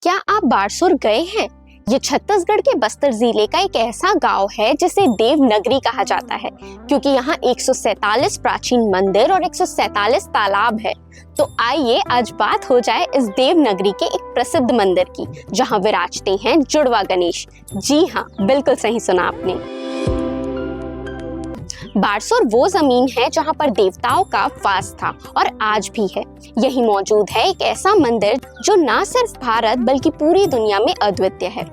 क्या आप बारसूर गए हैं? ये छत्तीसगढ़ के बस्तर जिले का एक ऐसा गांव है जिसे देवनगरी कहा जाता है, क्योंकि यहाँ 147 प्राचीन मंदिर और 147 तालाब है। तो आइए आज बात हो जाए इस देवनगरी के एक प्रसिद्ध मंदिर की, जहाँ विराजते हैं जुड़वा गणेश। जी हाँ, बिल्कुल सही सुना आपने। बारसूर वो जमीन है जहाँ पर देवताओं का वास था और आज भी है। यही मौजूद है एक ऐसा मंदिर जो ना सिर्फ भारत बल्कि पूरी दुनिया में अद्वितीय है।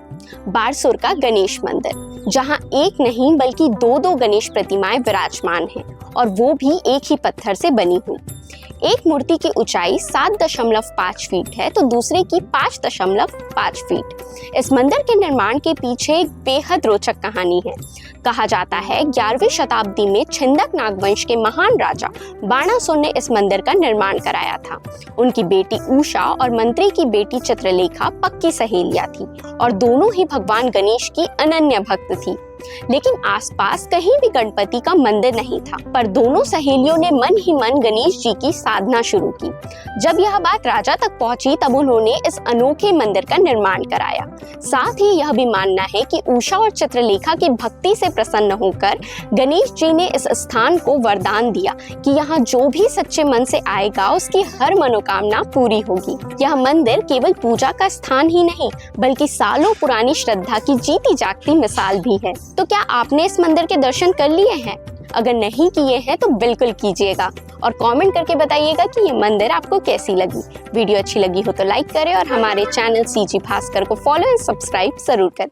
बारसूर का गणेश मंदिर, जहाँ एक नहीं बल्कि दो गणेश प्रतिमाएं विराजमान हैं और वो भी एक ही पत्थर से बनी हुई। एक मूर्ति की ऊंचाई 7.5 फीट है तो दूसरे की 5.5 फीट। इस मंदिर के निर्माण के पीछे एक बेहद रोचक कहानी है। कहा जाता है 11वीं शताब्दी में छिंदक नागवंश के महान राजा बाणासुर ने इस मंदिर का निर्माण कराया था। उनकी बेटी उषा और मंत्री की बेटी चित्रलेखा पक्की सहेलियां थी और दोनों ही भगवान गणेश की अनन्य भक्त थी। लेकिन आसपास कहीं भी गणपति का मंदिर नहीं था, पर दोनों सहेलियों ने मन ही मन गणेश जी की साधना शुरू की। जब यह बात राजा तक पहुंची तब उन्होंने इस अनोखे मंदिर का निर्माण कराया। साथ ही यह भी मानना है कि उषा और चित्रलेखा की भक्ति से प्रसन्न होकर गणेश जी ने इस स्थान को वरदान दिया कि यहाँ जो भी सच्चे मन से आएगा उसकी हर मनोकामना पूरी होगी। यह मंदिर केवल पूजा का स्थान ही नहीं बल्कि सालों पुरानी श्रद्धा की जीती जागती मिसाल भी है। तो क्या आपने इस मंदिर के दर्शन कर लिए हैं? अगर नहीं किए हैं तो बिल्कुल कीजिएगा और कमेंट करके बताइएगा कि ये मंदिर आपको कैसी लगी। वीडियो अच्छी लगी हो तो लाइक करें और हमारे चैनल सीजी भास्कर को फॉलो एंड सब्सक्राइब जरूर करें।